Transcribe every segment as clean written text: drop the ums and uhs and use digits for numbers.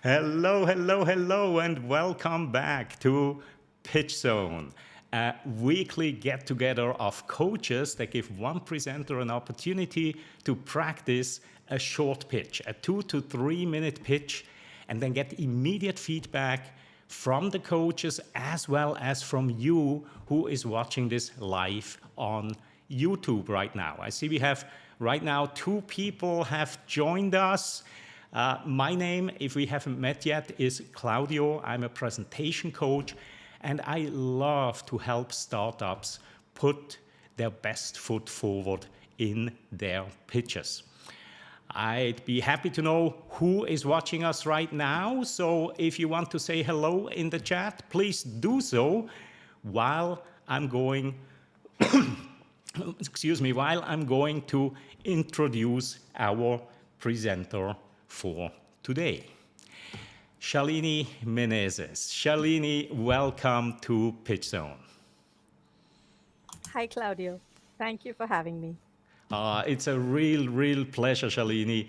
Hello, and welcome back to PitchZone, a weekly get-together of coaches that give one presenter an opportunity to practice a short pitch, a 2 to 3 minute pitch, and then get immediate feedback from the coaches as well as from you who is watching this live on YouTube right now. I see we have right now 2 people have joined us. My name, if we haven't met yet, is Claudio. I'm a presentation coach, and I love to help startups put their best foot forward in their pitches. I'd be happy to know who is watching us right now. So if you want to say hello in the chat, please do so while I'm going while I'm going to introduce our presenter for today. Shalini Menezes. Shalini, welcome to PitchZone. Hi, Claudio. Thank you for having me. It's a real pleasure, Shalini.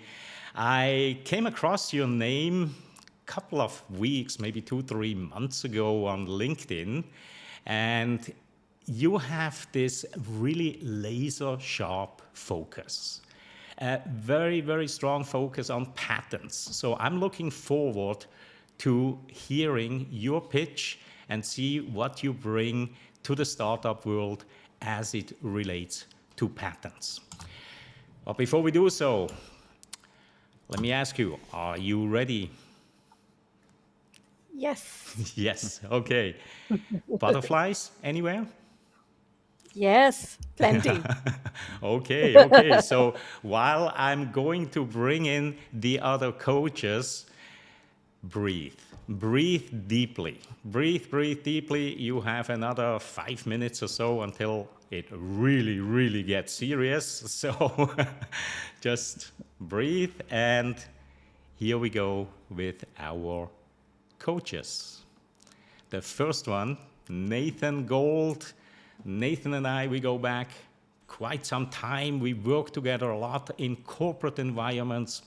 I came across your name a couple of weeks, maybe 2-3 months ago on LinkedIn, and you have this really laser sharp focus. A very strong focus on patents. So I'm looking forward to hearing your pitch and see what you bring to the startup world as it relates to patents. But before we do so, let me ask you, are you ready? Yes. Yes, okay. Butterflies anywhere? Yes, plenty. Okay. So while I'm going to bring in the other coaches, breathe deeply. Breathe deeply. You have another 5 minutes or so until it really gets serious. So just breathe, and here we go with our coaches. The first one, Nathan Gold. Nathan and I, we go back quite some time. We work together a lot in corporate environments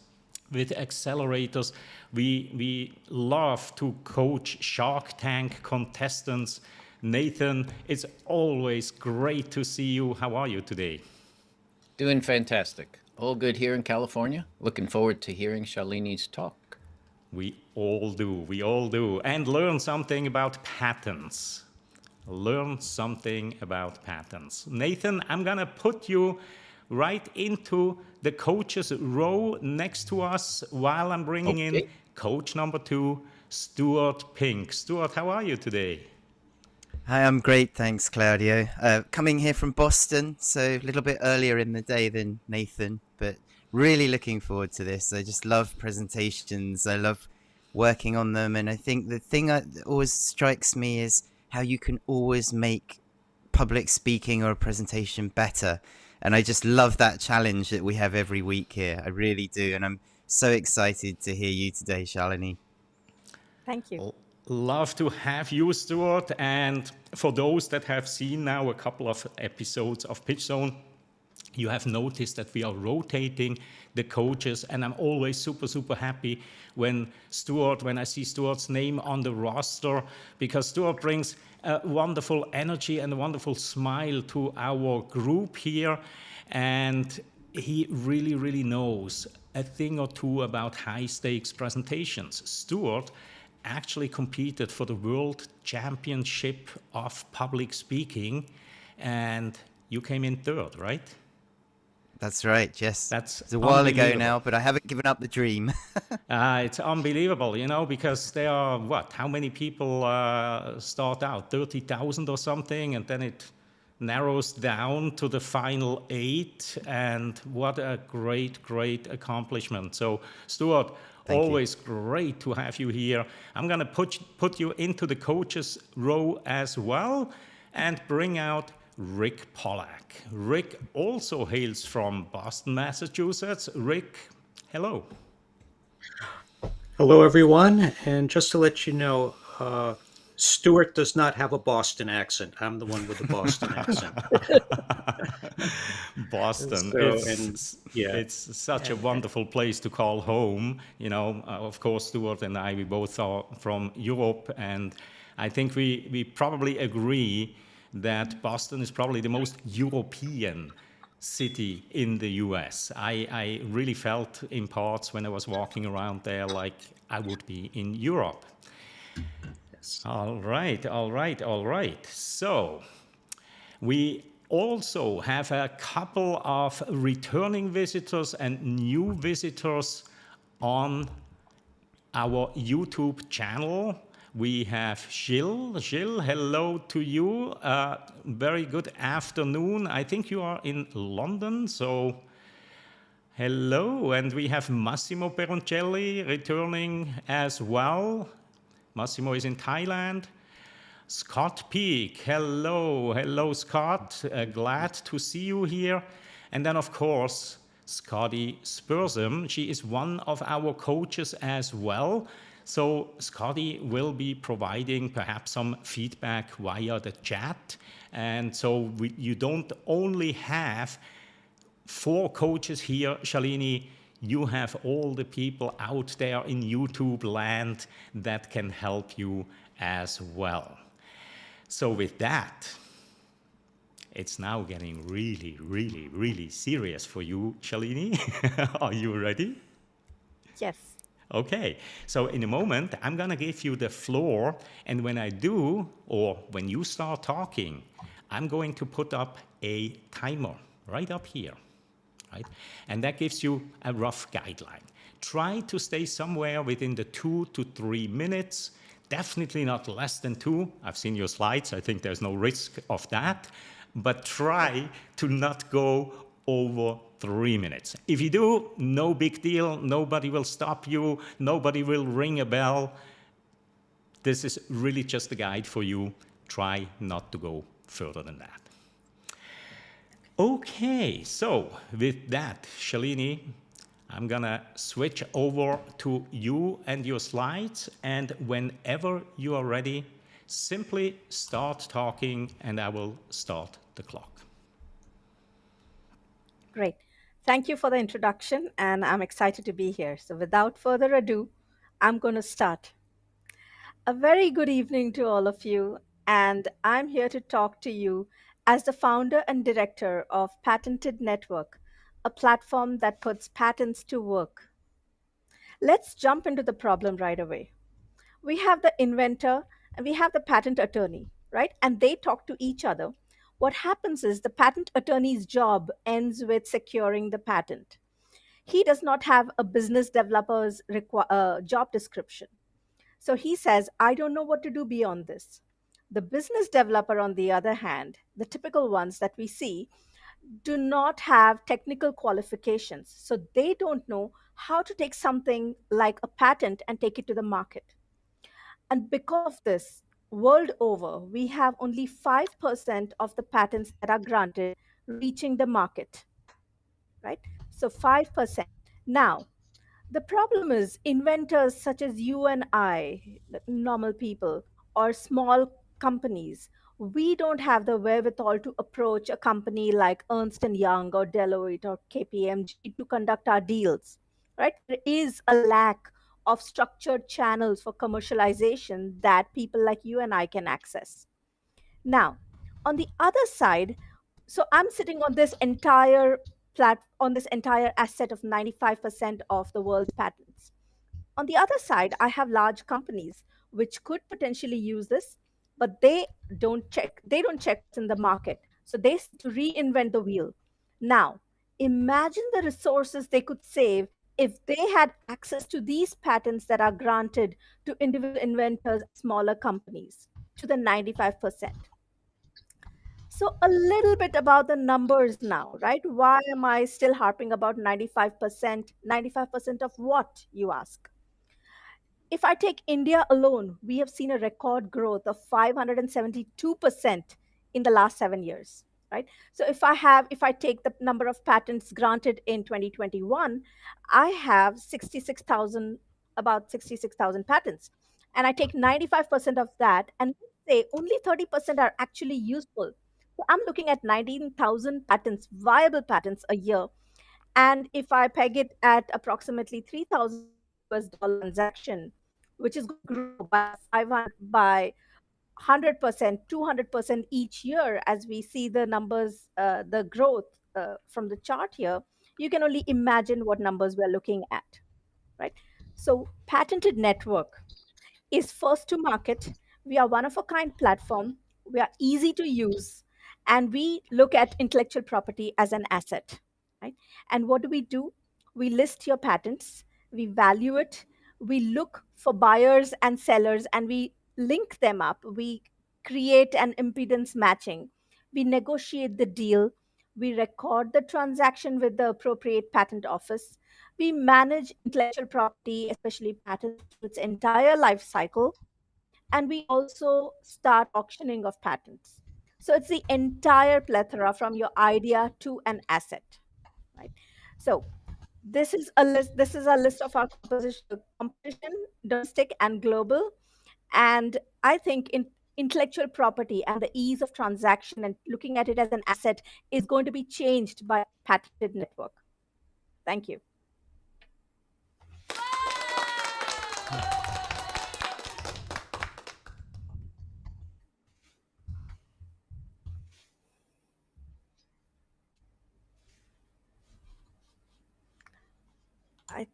with accelerators. We love to coach Shark Tank contestants. Nathan, it's always great to see you. How are you today? Doing fantastic. All good here in California. Looking forward to hearing Shalini's talk. We all do. And learn something about patents. Nathan, I'm gonna put you right into the coaches row next to us while I'm bringing in coach number 2, Stuart Pink. Stuart, how are you today? Hi, I'm great, thanks, Claudio. Coming here from Boston, so a little bit earlier in the day than Nathan, but really looking forward to this. I just love presentations. I love working on them, and I think the thing that always strikes me is how you can always make public speaking or a presentation better. And I just love that challenge that we have every week here. I really do. And I'm so excited to hear you today, Shalini. Thank you. Love to have you, Stuart. And for those that have seen now a couple of episodes of PitchZone, you have noticed that we are rotating the coaches, and I'm always super happy when I see Stuart's name on the roster, because Stuart brings a wonderful energy and a wonderful smile to our group here, and he really knows a thing or two about high stakes presentations. Stuart actually competed for the World Championship of Public Speaking, and you came in 3rd, right? That's right, yes. It's a while ago now, but I haven't given up the dream. It's unbelievable, because there are, how many people start out? 30,000 or something, and then it narrows down to the final 8, and what a great accomplishment. So, Stuart, always great to have you here. I'm going to put you into the coaches row as well, and bring out Rick Pollack. Rick also hails from Boston, Massachusetts. Rick, hello. Hello, everyone. And just to let you know, Stuart does not have a Boston accent. I'm the one with the Boston accent. Boston. So, and yeah, It's such a and wonderful place to call home. You know, of course, Stuart and I, we both are from Europe, and I think we probably agree that Boston is probably the most European city in the US. I really felt in parts when I was walking around there like I would be in Europe. yes. All right, all right, all right. So we also have a couple of returning visitors and new visitors on our YouTube channel. We have Gilles. Gilles, hello to you. Very good afternoon. I think you are in London, so hello. And we have Massimo Peroncelli returning as well. Massimo is in Thailand. Scott Peak, hello, hello Scott, glad to see you here. And then of course, Scotty Spursum, she is one of our coaches as well. So Scotty will be providing perhaps some feedback via the chat. And so you don't only have 4 coaches here, Shalini, you have all the people out there in YouTube land that can help you as well. So with that, it's now getting really, really, really serious for you, Shalini. Are you ready? Yes. Okay, so in a moment, I'm gonna give you the floor, and when I do, or when you start talking, I'm going to put up a timer right up here, right? And that gives you a rough guideline. Try to stay somewhere within the 2 to 3 minutes, definitely not less than 2. I've seen your slides, I think there's no risk of that, but try to not go over 3 minutes. If you do, no big deal, nobody will stop you, nobody will ring a bell. This is really just a guide for you. Try not to go further than that. Okay, so with that, Shalini, I'm gonna switch over to you and your slides, and whenever you are ready, simply start talking and I will start the clock. Great. Thank you for the introduction, and I'm excited to be here. So without further ado, I'm going to start. A very good evening to all of you, and I'm here to talk to you as the founder and director of Patented.network, a platform that puts patents to work. Let's jump into the problem right away. We have the inventor and we have the patent attorney, right? And they talk to each other. What happens is the patent attorney's job ends with securing the patent. He does not have a business developer's job description. So he says, I don't know what to do beyond this. The business developer, on the other hand, the typical ones that we see, do not have technical qualifications. So they don't know how to take something like a patent and take it to the market. And because of this, world over, we have only 5% of the patents that are granted reaching the market, right? So 5%. Now, the problem is inventors such as you and I, normal people, or small companies, we don't have the wherewithal to approach a company like Ernst& Young or Deloitte or KPMG to conduct our deals, right? There is a lack of structured channels for commercialization that people like you and I can access. Now, on the other side, so I'm sitting on this entire on this entire asset of 95% of the world's patents. On the other side, I have large companies which could potentially use this, but they don't check what's in the market. So they seek to reinvent the wheel. Now, imagine the resources they could save if they had access to these patents that are granted to individual inventors, smaller companies, to the 95%. So, a little bit about the numbers now, right? Why am I still harping about 95%? 95% of what, you ask? If I take India alone, we have seen a record growth of 572% in the last 7 years, right? So if I take the number of patents granted in 2021, I have 66,000, about 66,000 patents. And I take 95% of that, and let's say only 30% are actually useful. So I'm looking at 19,000 patents, viable patents a year. And if I peg it at approximately $3,000 transaction, which is going to grow by 500, by 100%, 200% each year as we see the numbers, the growth from the chart here, you can only imagine what numbers we're looking at, right? So, patented network is first to market. We are one of a kind platform. We are easy to use, and we look at intellectual property as an asset, right? And what do? We list your patents, we value it, we look for buyers and sellers, and we link them up. We create an impedance matching. We negotiate the deal. We record the transaction with the appropriate patent office. We manage intellectual property, especially patents, through its entire life cycle. And we also start auctioning of patents. So it's the entire plethora from your idea to an asset, right? So this is a list. This is a list of our competition, domestic and global. And I think intellectual property and the ease of transaction and looking at it as an asset is going to be changed by patented network. Thank you. I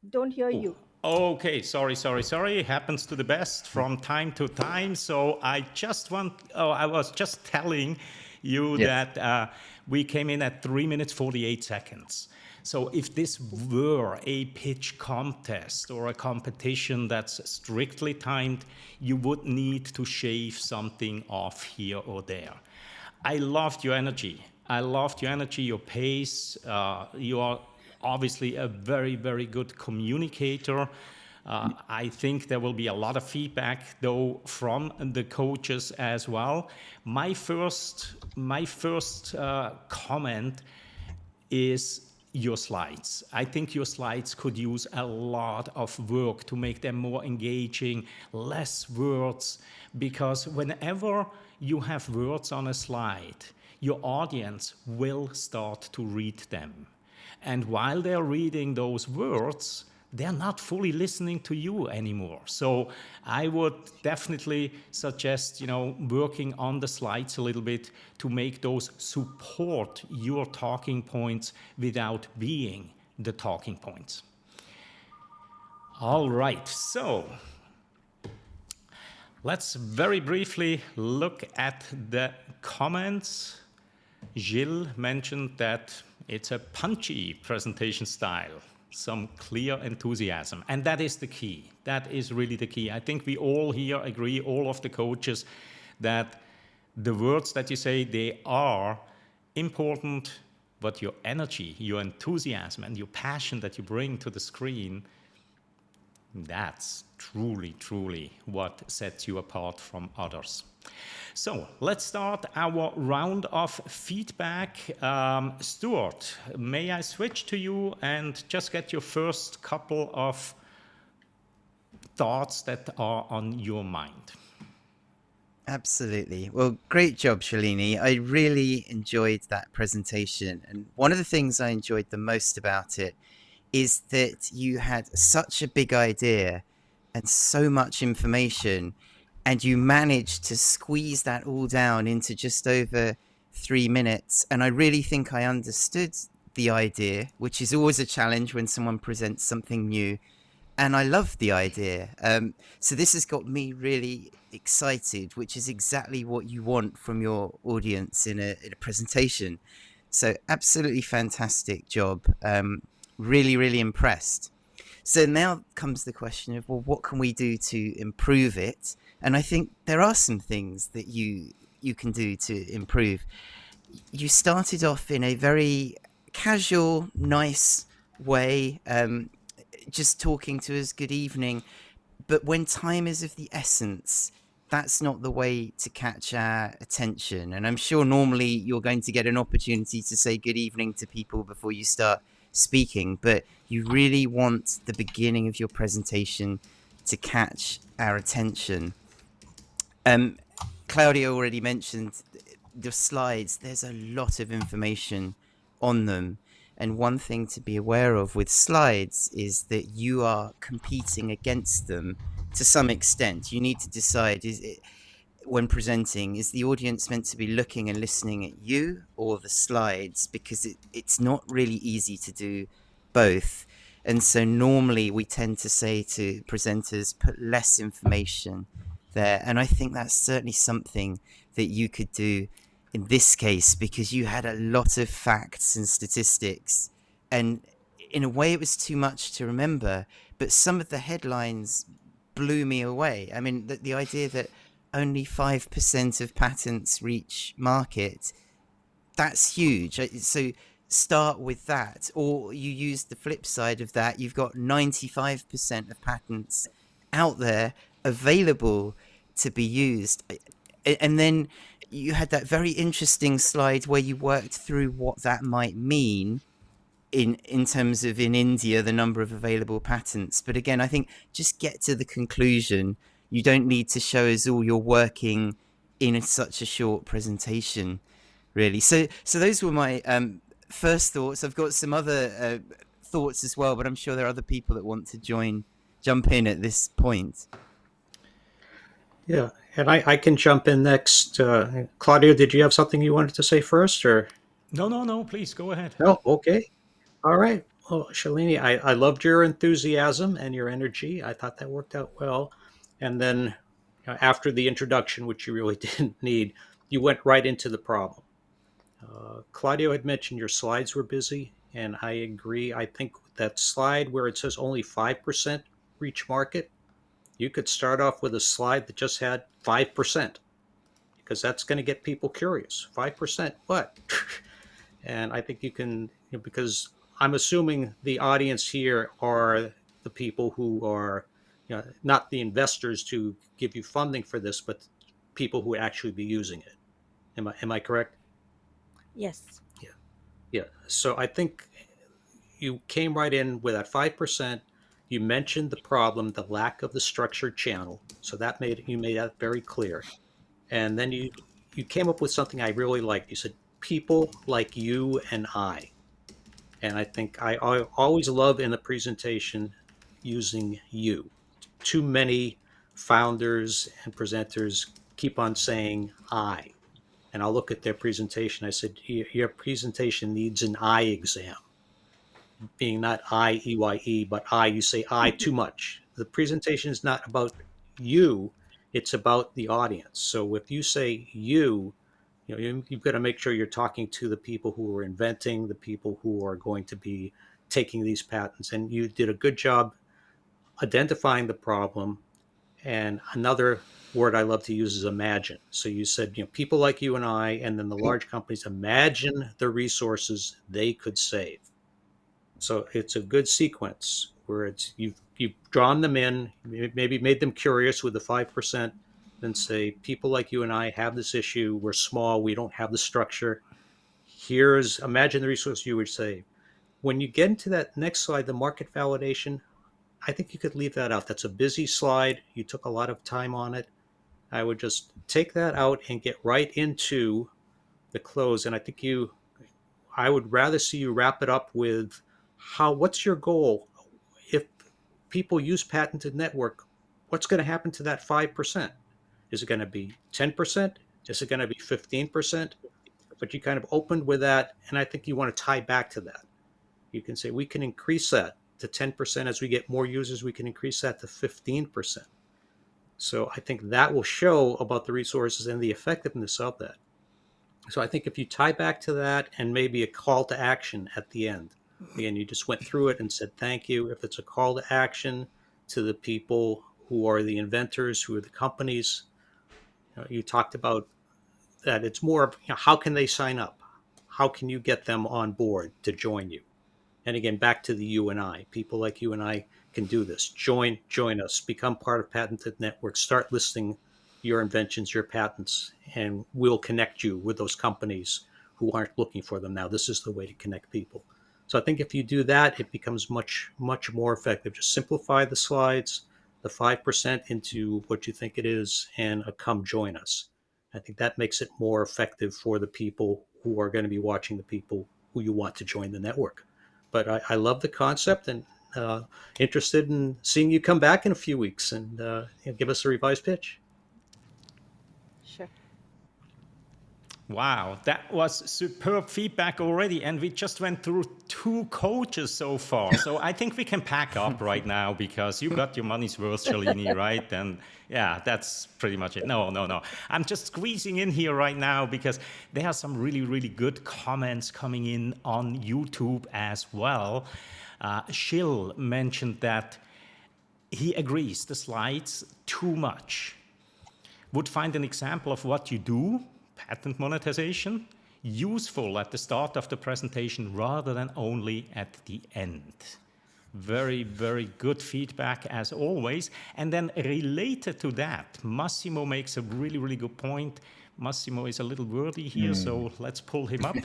don't hear you. Okay, sorry. Happens to the best from time to time. So I was just telling you Yes. that we came in at 3 minutes 48 seconds. So if this were a pitch contest or a competition that's strictly timed, you would need to shave something off here or there. I loved your energy. Your pace. You are obviously a very, very good communicator. I think there will be a lot of feedback, though, from the coaches as well. My first comment is your slides. I think your slides could use a lot of work to make them more engaging, less words, because whenever you have words on a slide, your audience will start to read them. And while they're reading those words, they're not fully listening to you anymore. So I would definitely suggest, working on the slides a little bit to make those support your talking points without being the talking points. All right, so let's very briefly look at the comments. Gilles mentioned that it's a punchy presentation style, some clear enthusiasm. And that is the key. That is really the key. I think we all here agree, all of the coaches, that the words that you say, they are important, but your energy, your enthusiasm, and your passion that you bring to the screen, that's truly, truly what sets you apart from others. So let's start our round of feedback. Stuart, may I switch to you and just get your first couple of thoughts that are on your mind? Absolutely. Well, great job, Shalini. I really enjoyed that presentation. And one of the things I enjoyed the most about it is that you had such a big idea and so much information, and you managed to squeeze that all down into just over 3 minutes. And I really think I understood the idea, which is always a challenge when someone presents something new. And I love the idea. So this has got me really excited, which is exactly what you want from your audience in a presentation. So absolutely fantastic job. Really, really impressed. So now comes the question of, well, what can we do to improve it? And I think there are some things that you can do to improve. You started off in a very casual, nice way, just talking to us, good evening. But when time is of the essence, that's not the way to catch our attention. And I'm sure normally you're going to get an opportunity to say good evening to people before you start speaking, but you really want the beginning of your presentation to catch our attention. Claudia already mentioned the slides, there's a lot of information on them. And one thing to be aware of with slides is that you are competing against them to some extent. You need to decide, when presenting, is the audience meant to be looking and listening at you or the slides? Because it's not really easy to do both. And so normally we tend to say to presenters, put less information there. And I think that's certainly something that you could do in this case, because you had a lot of facts and statistics. And in a way, it was too much to remember. But some of the headlines blew me away. I mean, the idea that only 5% of patents reach market, that's huge. So start with that. Or you use the flip side of that. You've got 95% of patents out there available to be used. And then you had that very interesting slide where you worked through what that might mean in terms of, in India, the number of available patents. But again, I think just get to the conclusion. You don't need to show us all your working in such a short presentation, really. So those were my first thoughts. I've got some other thoughts as well, but I'm sure there are other people that want to jump in at this point. Yeah, and I can jump in next. Claudio, did you have something you wanted to say first, or? No, please go ahead. No, okay. All right. Well, Shalini, I loved your enthusiasm and your energy. I thought that worked out well. And then after the introduction, which you really didn't need, you went right into the problem. Claudio had mentioned your slides were busy, and I agree. I think that slide where it says only 5% reach market, you could start off with a slide that just had 5%, because that's going to get people curious. 5%, what? And I think you can, because I'm assuming the audience here are the people who are, not the investors to give you funding for this, but people who would actually be using it. Am I correct? Yes. Yeah. Yeah. So I think you came right in with that 5%. You mentioned the problem, the lack of the structured channel. So you made that very clear. And then you came up with something I really liked. You said people like you and I. And I think I always love in the presentation using you. Too many founders and presenters keep on saying I. And I'll look at their presentation. I said, your presentation needs an eye exam, being not IEYE, but I. You say I too much. The presentation is not about you, it's about the audience. So if you say you've got to make sure you're talking to the people who are inventing, the people who are going to be taking these patents. And you did a good job identifying the problem. And another word I love to use is imagine. So you said, people like you and I, and then the large companies, imagine the resources they could save. So it's a good sequence where you've drawn them in, maybe made them curious with the 5%, then say, people like you and I have this issue. We're small. We don't have the structure. Imagine the resource you would save. When you get into that next slide, the market validation, I think you could leave that out. That's a busy slide. You took a lot of time on it. I would just take that out and get right into the close. And I would rather see you wrap it up with what's your goal? If people use patented network, what's going to happen to that 5%? Is it going to be 10%? Is it going to be 15%? But you kind of opened with that, and I think you want to tie back to that. You can say we can increase that to 10% as we get more users. We can increase that to 15%. So I think that will show about the resources and the effectiveness of that. So I think if you tie back to that and maybe a call to action at the end, again, you just went through it and said thank you. If it's a call to action to the people who are the inventors, who are the companies, you talked about that. It's more of, how can they sign up? How can you get them on board to join you? And again, back to the you and I. People like you and I can do this. Join us. Become part of Patented Network. Start listing your inventions, your patents, and we'll connect you with those companies who aren't looking for them now. This is the way to connect people. So I think if you do that, it becomes much, much more effective. Just simplify the slides, the 5% into what you think it is, and come join us. I think that makes it more effective for the people who are going to be watching the people who you want to join the network. But I love the concept, and interested in seeing you come back in a few weeks and give us a revised pitch. Sure. Wow, that was superb feedback already. And we just went through 2 coaches so far. So I think we can pack up right now because you got your money's worth, Shalini, right? And yeah, that's pretty much it. No. I'm just squeezing in here right now because there are some really, really good comments coming in on YouTube as well. Shill mentioned that he agrees the slides too much. Would find an example of what you do, patent monetization, useful at the start of the presentation rather than only at the end. Very, very good feedback as always. And then related to that, Massimo makes a really, really good point. Massimo is a little wordy here, so let's pull him up.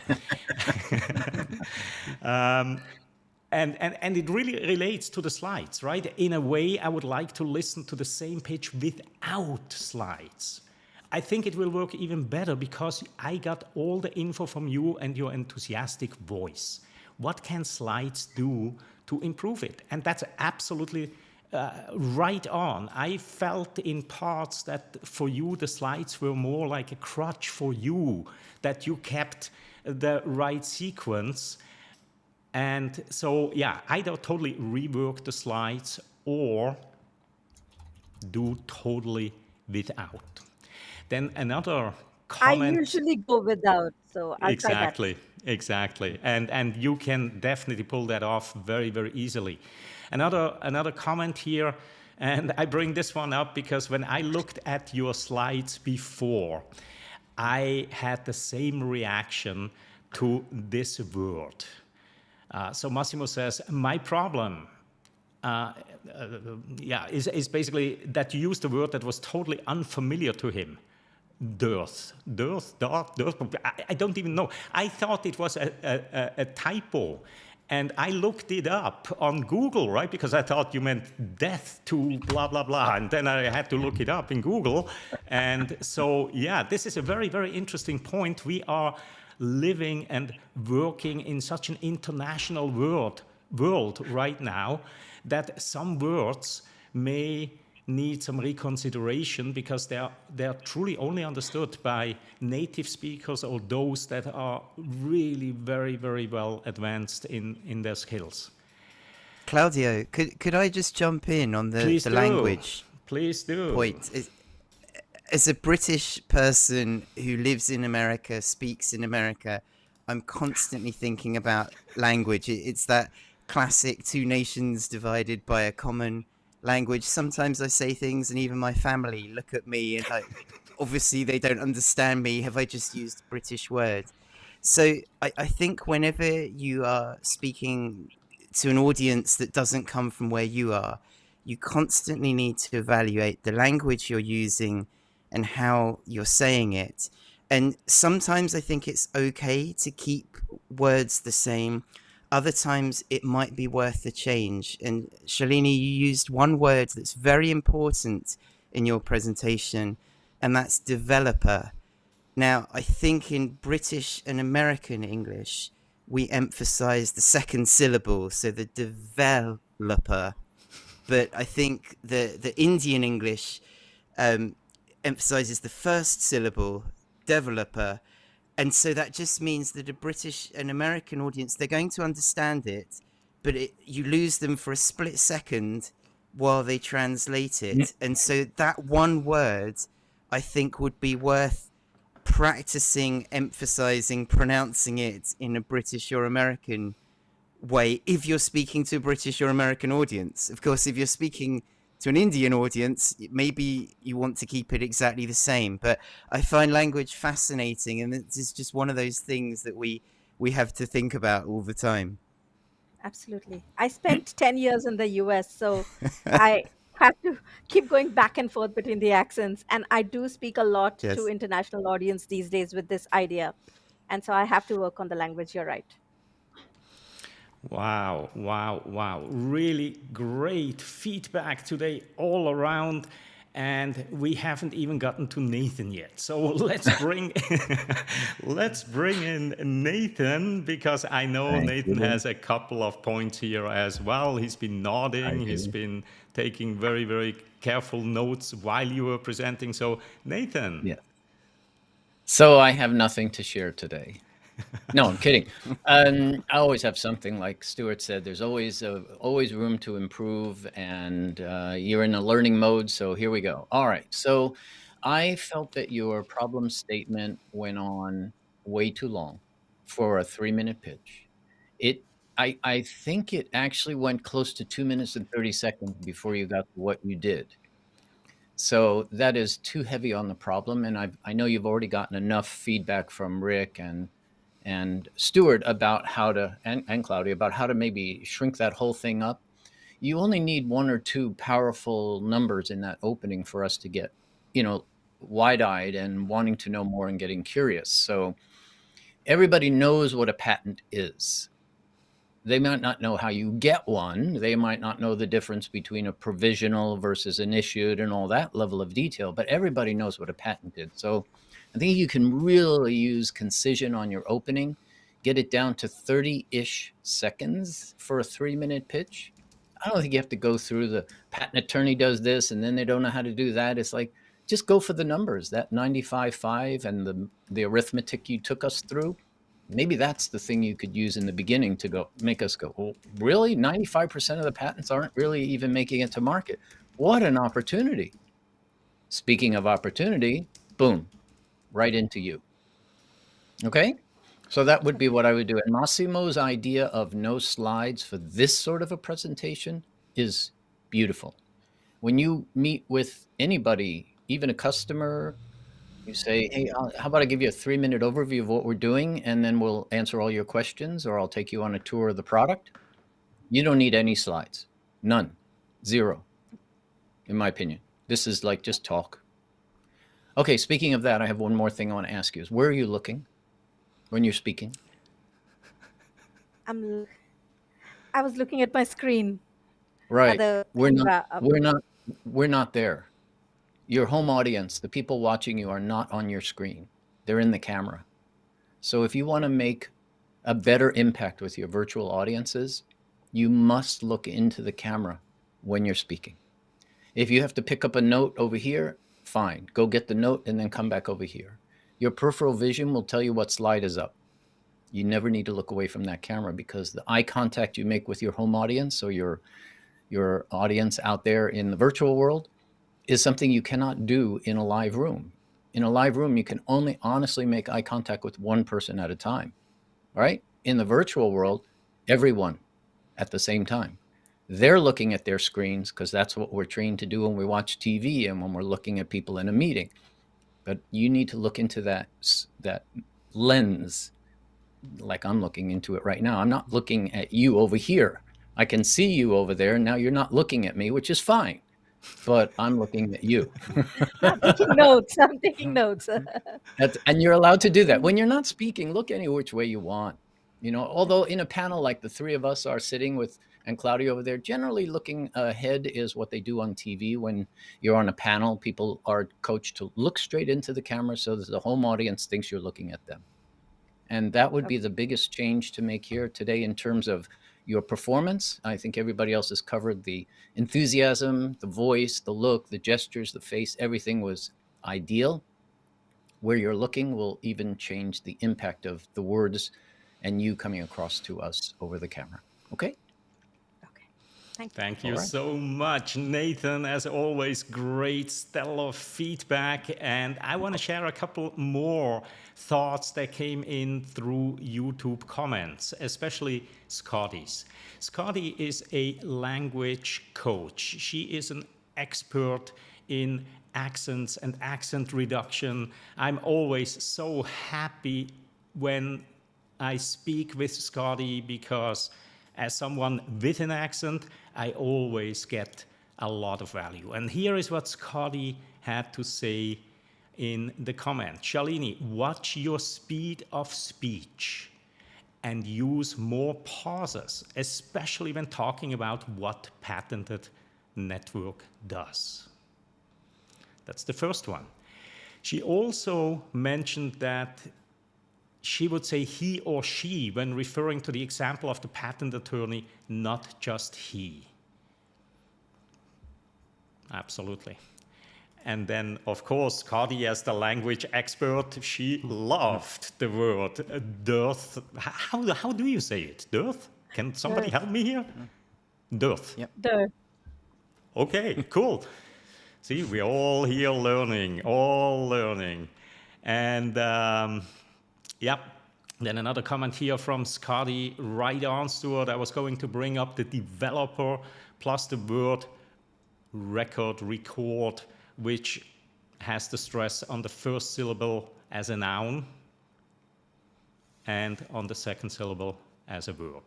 And it really relates to the slides, right? In a way, I would like to listen to the same pitch without slides. I think it will work even better because I got all the info from you and your enthusiastic voice. What can slides do to improve it? And that's absolutely right on. I felt in parts that for you, the slides were more like a crutch for you, that you kept the right sequence. And so, yeah, either totally rework the slides or do totally without. Then another I comment. usually go without, so I'll try that. Exactly. And you can definitely pull that off very, very easily. Another comment here, and I bring this one up because when I looked at your slides before, I had the same reaction to this word. So Massimo says, my problem is basically that you used a word that was totally unfamiliar to him. Dearth. I don't even know. I thought it was a typo. And I looked it up on Google, right? Because I thought you meant death to blah, blah, blah. And then I had to look it up in Google. And so, yeah, this is a very, very interesting point. We are living and working in such an international world right now that some words may need some reconsideration because they're truly only understood by native speakers or those that are really very, very well advanced in their skills. Claudio, could I just jump in on the language Please do. point? As a British person who lives in America, speaks in America, I'm constantly thinking about language. It's that classic 2 nations divided by a common language. Sometimes I say things and even my family look at me and obviously they don't understand me. Have I just used British words? So I think whenever you are speaking to an audience that doesn't come from where you are, you constantly need to evaluate the language you're using and how you're saying it. And sometimes I think it's okay to keep words the same. Other times it might be worth a change. And Shalini, you used one word that's very important in your presentation, and that's developer. Now, I think in British and American English, we emphasize the second syllable, so the developer. But I think the Indian English emphasizes the first syllable, developer. And so that just means that a British and American audience, they're going to understand it, but you lose them for a split second while they translate it. And so that one word, I think, would be worth practicing, emphasizing, pronouncing it in a British or American way if you're speaking to a British or American audience. Of course, if you're speaking to an Indian audience, maybe you want to keep it exactly the same. But I find language fascinating, and it's just one of those things that we have to think about all the time. Absolutely. I spent 10 years in the US, so I have to keep going back and forth between the accents. And I do speak a lot to Yes. international audience these days with this idea. And so I have to work on the language. You're right. Wow. Really great feedback today all around. And we haven't even gotten to Nathan yet. So let's bring let's bring in Nathan, because I know Thank Nathan you. has a couple of points here as well. He's been I nodding, he's do. been taking very, very careful notes while you were presenting. So Nathan. Yeah. So I have nothing to share today. No, I'm kidding. I always have something. Like Stuart said, there's always room to improve, and you're in a learning mode. So here we go. All right. So I felt that your problem statement went on way too long for a 3-minute pitch. It, I think it actually went close to 2 minutes and 30 seconds before you got to what you did. So that is too heavy on the problem, and I know you've already gotten enough feedback from Rick and Stuart about how to, and Claudia, about how to maybe shrink that whole thing up. You only need one or two powerful numbers in that opening for us to get, wide-eyed and wanting to know more and getting curious. So everybody knows what a patent is. They might not know how you get one. They might not know the difference between a provisional versus an issued and all that level of detail, but everybody knows what a patent is. So I think you can really use concision on your opening, get it down to 30-ish seconds for a 3-minute pitch. I don't think you have to go through the patent attorney does this and then they don't know how to do that. It's like, just go for the numbers, that 95.5 and the arithmetic you took us through. Maybe that's the thing you could use in the beginning to make us go, well, really? 95% of the patents aren't really even making it to market. What an opportunity. Speaking of opportunity, boom, right into you. Okay? So that would be what I would do. And Massimo's idea of no slides for this sort of a presentation is beautiful. When you meet with anybody, even a customer, you say, hey, how about I give you a 3-minute overview of what we're doing, and then we'll answer all your questions, or I'll take you on a tour of the product. You don't need any slides. None. Zero, in my opinion. This is like just talk. Okay, speaking of that, I have one more thing I want to ask you is, where are you looking when you're speaking? I'm. I was looking at my screen at Right. the We're not camera. we're not there. Your home audience, the people watching you, are not on your screen. They're in the camera. So if you want to make a better impact with your virtual audiences, you must look into the camera when you're speaking. If you have to pick up a note over here, fine. Go get the note and then come back over here. Your peripheral vision will tell you what slide is up. You never need to look away from that camera, because the eye contact you make with your home audience or your audience out there in the virtual world is something you cannot do in a live room. In a live room, you can only honestly make eye contact with one person at a time. All right? In the virtual world, everyone at the same time. They're looking at their screens because that's what we're trained to do when we watch TV and when we're looking at people in a meeting. But you need to look into that lens, like I'm looking into it right now. I'm not looking at you over here. I can see you over there. Now you're not looking at me, which is fine, but I'm looking at you. I'm taking notes. I'm taking notes. And you're allowed to do that. When you're not speaking, look any which way you want. Although in a panel like the three of us are sitting with, and Claudia over there, generally looking ahead is what they do on TV. When you're on a panel, people are coached to look straight into the camera so that the home audience thinks you're looking at them. And that would be the biggest change to make here today in terms of your performance. I think everybody else has covered the enthusiasm, the voice, the look, the gestures, the face. Everything was ideal. Where you're looking will even change the impact of the words and you coming across to us over the camera. Okay? Okay. Thank you. Thank you All right. so much, Nathan. As always, great, stellar feedback. And I want to share a couple more thoughts that came in through YouTube comments, especially Scotty's. Scotty is a language coach. She is an expert in accents and accent reduction. I'm always so happy when I speak with Scotty, because as someone with an accent, I always get a lot of value. And here is what Scotty had to say in the comment. Shalini, watch your speed of speech and use more pauses, especially when talking about what Patented Network does. That's the first one. She also mentioned that she would say he or she when referring to the example of the patent attorney, not just he. Absolutely. And then, of course, Cardi, as the language expert, she loved the word dearth. How do you say it? Dearth? Can somebody Dearth. help me here? Dearth. Yep. Dearth. Okay, cool. See, we're all here learning, all learning. And yeah, then another comment here from Scotty. Right on, Stuart. I was going to bring up the developer plus the word record, which has the stress on the first syllable as a noun and on the second syllable as a verb.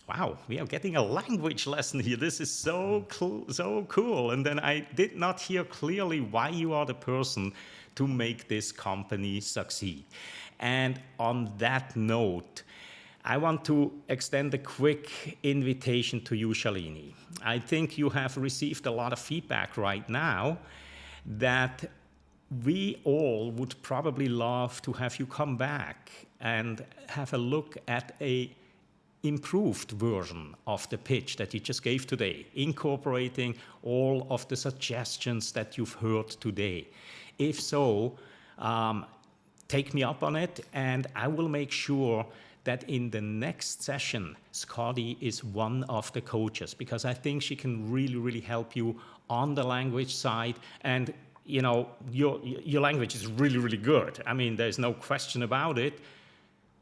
Wow, we are getting a language lesson here. This is so cool. And then I did not hear clearly why you are the person to make this company succeed. And on that note, I want to extend a quick invitation to you, Shalini. I think you have received a lot of feedback right now that we all would probably love to have you come back and have a look at a improved version of the pitch that you just gave today, incorporating all of the suggestions that you've heard today. If so, take me up on it, and I will make sure that in the next session, Scotty is one of the coaches, because I think she can really, really help you on the language side. And you know, your language is really, really good. I mean, there's no question about it,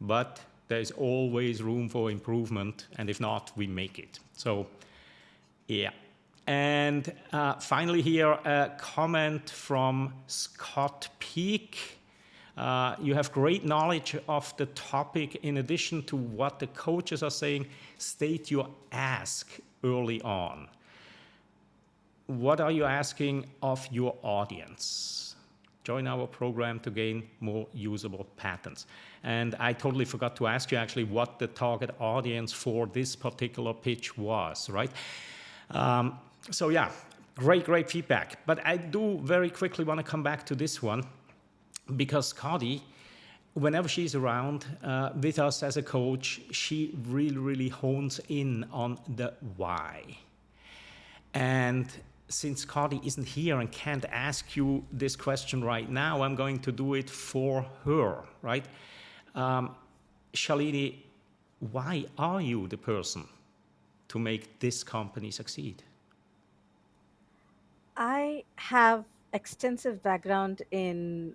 but there's always room for improvement, and if not, we make it. So, yeah. And finally here, a comment from Scott Peak. You have great knowledge of the topic. In addition to what the coaches are saying, state your ask early on. What are you asking of your audience? Join our program to gain more usable patents. And I totally forgot to ask you actually what the target audience for this particular pitch was, right? So yeah, great feedback. But I do very quickly want to come back to this one, because Cardi, whenever she's around with us as a coach, she really hones in on the why. And since Cardi isn't here and can't ask you this question right now, I'm going to do it for her, right? Shalini, why are you the person to make this company succeed? I have extensive background in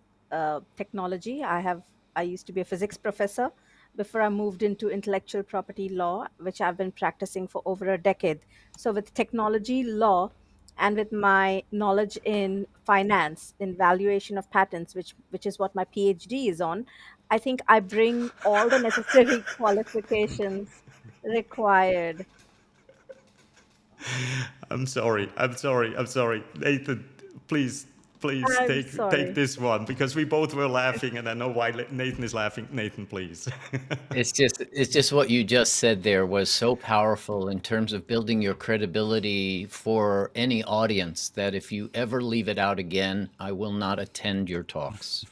technology. I used to be a physics professor before I moved into intellectual property law, which I've been practicing for over a decade. So with technology law and with my knowledge in finance, in valuation of patents, which is what my PhD is on, I think I bring all the necessary qualifications required. I'm sorry. Nathan, please I'm take sorry. this one, because we both were laughing, and I know why Nathan is laughing. Nathan, please. It's just what you just said there was so powerful in terms of building your credibility for any audience that if you ever leave it out again, I will not attend your talks.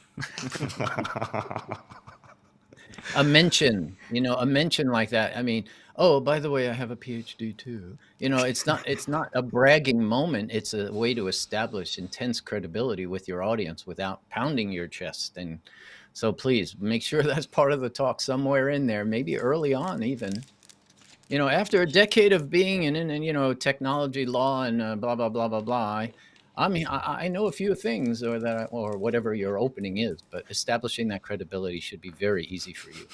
A mention like that. I mean, oh, by the way, I have a PhD too. It's not a bragging moment. It's a way to establish intense credibility with your audience without pounding your chest. And so please make sure that's part of the talk somewhere in there, maybe early on even. After a decade of being in technology law and blah, blah, blah, blah, blah, I mean, I know a few things or whatever your opening is, but establishing that credibility should be very easy for you.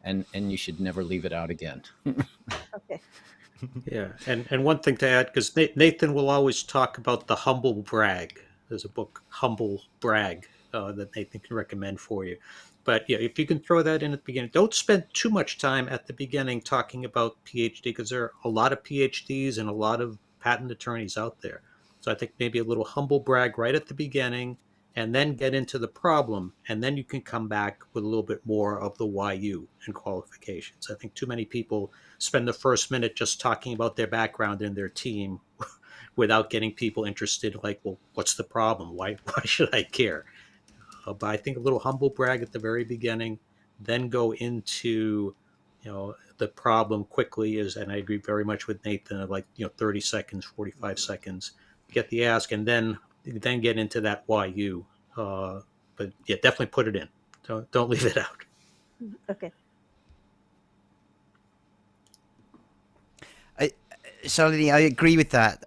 And you should never leave it out again. Okay. Yeah, and one thing to add, because Nathan will always talk about the humble brag. There's a book, Humble Brag, that Nathan can recommend for you. But yeah, if you can throw that in at the beginning, don't spend too much time at the beginning talking about PhD, because there are a lot of PhDs and a lot of patent attorneys out there. So I think maybe a little humble brag right at the beginning, and then get into the problem, and then you can come back with a little bit more of the why you and qualifications. I think too many people spend the first minute just talking about their background and their team, without getting people interested. Like, well, what's the problem? Why why should I care? But I think a little humble brag at the very beginning, then go into, the problem quickly is, and I agree very much with Nathan, of like, 30 seconds, 45 seconds, get the ask, and then get into that why you. But yeah, definitely put it in. Don't leave it out. Okay. I, Shalini, I agree with that.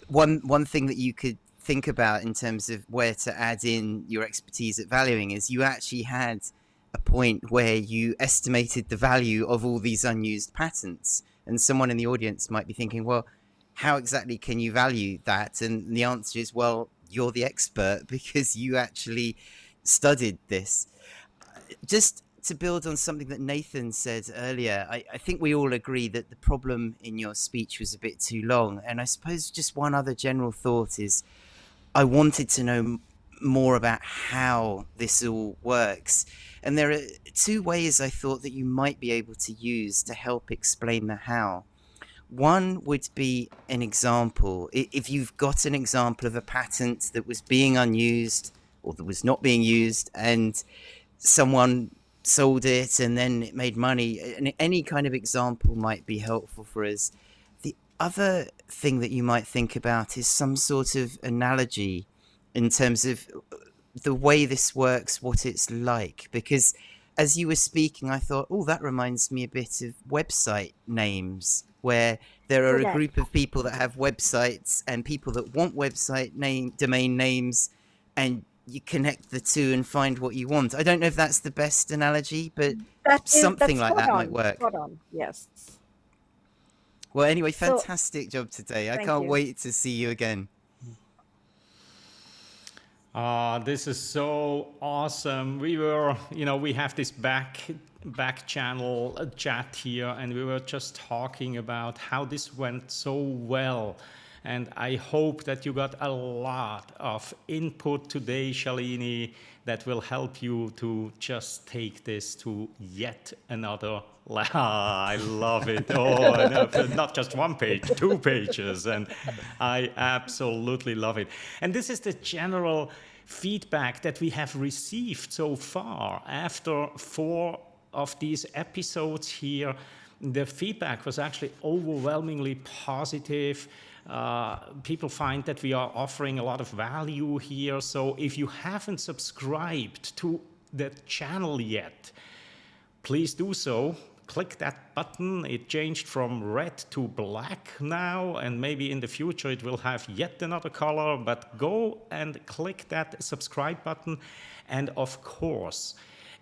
One thing that you could think about in terms of where to add in your expertise at valuing is you actually had a point where you estimated the value of all these unused patents, and someone in the audience might be thinking, well, how exactly can you value that? And the answer is, well, you're the expert because you actually studied this. Just to build on something that Nathan said earlier, I think we all agree that the problem in your speech was a bit too long. And I suppose just one other general thought is I wanted to know more about how this all works. And there are two ways I thought that you might be able to use to help explain the how. One would be an example. If you've got an example of a patent that was being unused or that was not being used, and someone sold it and then it made money, and any kind of example might be helpful for us. The other thing that you might think about is some sort of analogy in terms of the way this works, what it's like, because as you were speaking I thought, oh, that reminds me a bit of website names, where there are a Correct. group of people that have websites and people that want website name domain names, and you connect the two and find what you want. I don't know if that's the best analogy, but something That's like spot that might on. work. Spot on. Yes. Well, anyway, So fantastic job today. I thank can't you. wait to see you again. This is so awesome. We have this back channel chat here, and we were just talking about how this went so well. And I hope that you got a lot of input today, Shalini, that will help you to just take this to yet another level. I love it. Oh, and not just one page, 2 pages. And I absolutely love it. And this is the general feedback that we have received so far after 4 of these episodes here. The feedback was actually overwhelmingly positive. People find that we are offering a lot of value here. So if you haven't subscribed to the channel yet, please do so. Click that button. It changed from red to black now, and maybe in the future it will have yet another color, but go and click that subscribe button. And of course,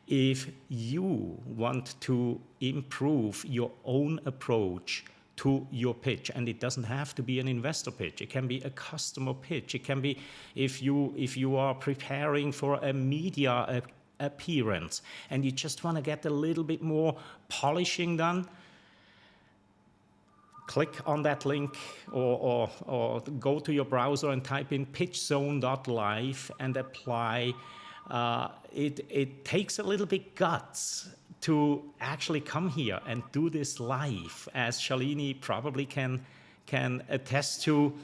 if you want to improve your own approach to your pitch, and it doesn't have to be an investor pitch, it can be a customer pitch, it can be if you are preparing for a media appearance and you just want to get a little bit more polishing done, click on that link or go to your browser and type in pitchzone.live and apply. It takes a little bit guts to actually come here and do this live, as Shalini probably can attest to.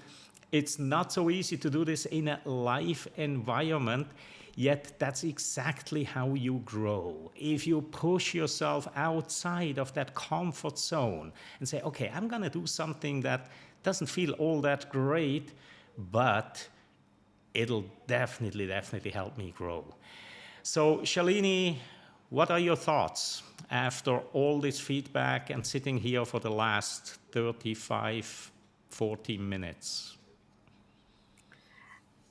It's not so easy to do this in a live environment, yet that's exactly how you grow. If you push yourself outside of that comfort zone and say, okay, I'm going to do something that doesn't feel all that great, but it'll definitely help me grow. So, Shalini, what are your thoughts after all this feedback and sitting here for the last 35, 40 minutes?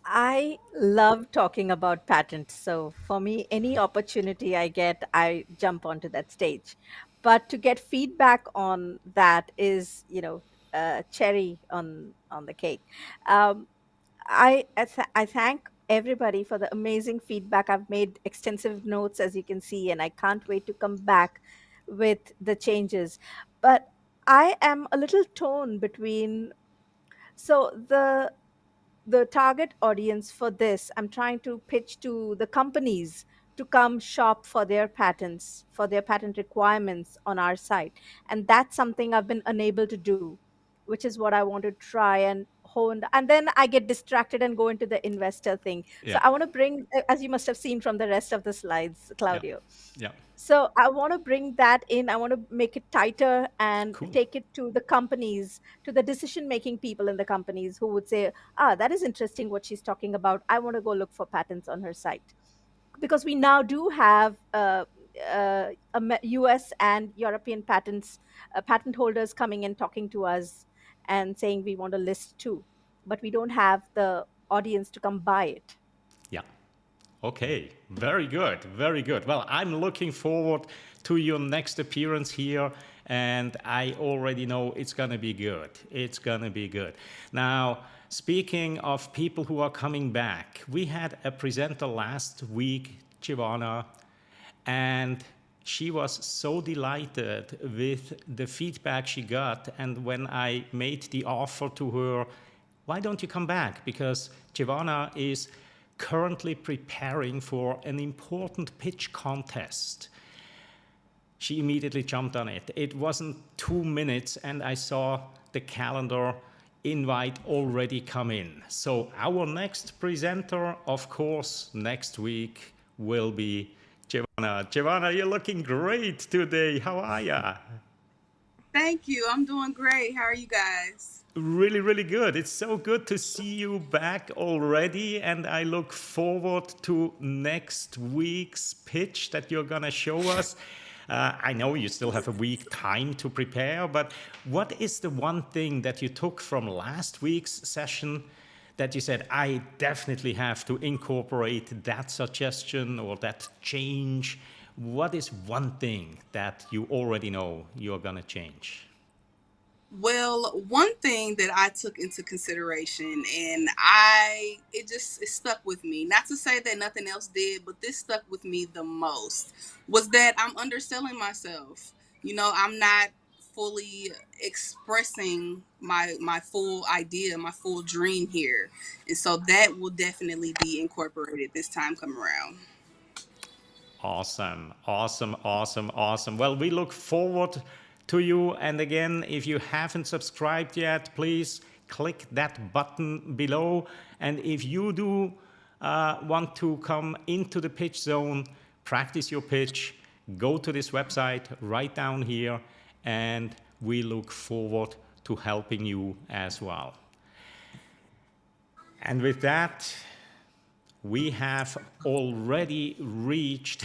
I love talking about patents. So for me, any opportunity I get, I jump onto that stage. But to get feedback on that is, cherry on the cake. Um, I thank everybody for the amazing feedback. I've made extensive notes, as you can see, and I can't wait to come back with the changes. But I am a little torn between, so the target audience for this, I'm trying to pitch to the companies to come shop for their patents, for their patent requirements on our site. And that's something I've been unable to do, which is what I want to try. And honed, and then I get distracted and go into the investor thing. So Yeah. I want to bring, as you must have seen from the rest of the slides, Yeah. Claudio. Yeah. So I want to bring that in. I want to make it tighter and Cool. take it to the companies, to the decision-making people in the companies who would say, ah, that is interesting what she's talking about. I want to go look for patents on her site. Because we now do have US and European patent holders coming and talking to us and saying we want to list too, but we don't have the audience to come buy it. Yeah. Okay, very good, very good. Well, I'm looking forward to your next appearance here, and I already know it's going to be good. It's going to be good. Now, speaking of people who are coming back, we had a presenter last week, Giovanna, and she was so delighted with the feedback she got. And when I made the offer to her, why don't you come back? Because Giovanna is currently preparing for an important pitch contest. She immediately jumped on it. It wasn't 2 minutes and I saw the calendar invite already come in. So our next presenter, of course, next week will be Giovanna. Giovanna, you're looking great today. How are ya? Thank you. I'm doing great. How are you guys? Really, really good. It's so good to see you back already, and I look forward to next week's pitch that you're gonna show us. I know you still have a week time to prepare, but what is the one thing that you took from last week's session that you said, I definitely have to incorporate that suggestion or that change? What is one thing that you already know you're gonna change? Well, one thing that I took into consideration and it stuck with me. Not to say that nothing else did, but this stuck with me the most was that I'm underselling myself. I'm not fully expressing my full idea, my full dream here. And so that will definitely be incorporated this time come around. Awesome, awesome, awesome, awesome. Well, we look forward to you. And again, if you haven't subscribed yet, please click that button below. And if you do want to come into the pitch zone, practice your pitch, go to this website right down here, and we look forward to helping you as well. And with that, we have already reached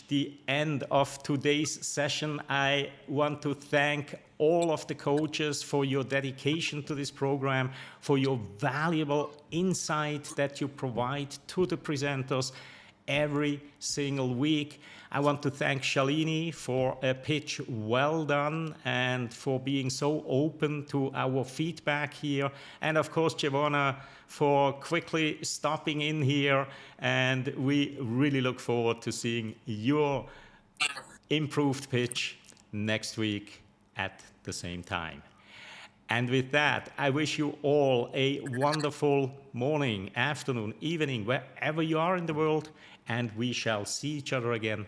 the end of today's session. I want to thank all of the coaches for your dedication to this program, for your valuable insight that you provide to the presenters every single week. I want to thank Shalini for a pitch well done and for being so open to our feedback here. And of course, Giovanna, for quickly stopping in here. And we really look forward to seeing your improved pitch next week at the same time. And with that, I wish you all a wonderful morning, afternoon, evening, wherever you are in the world. And we shall see each other again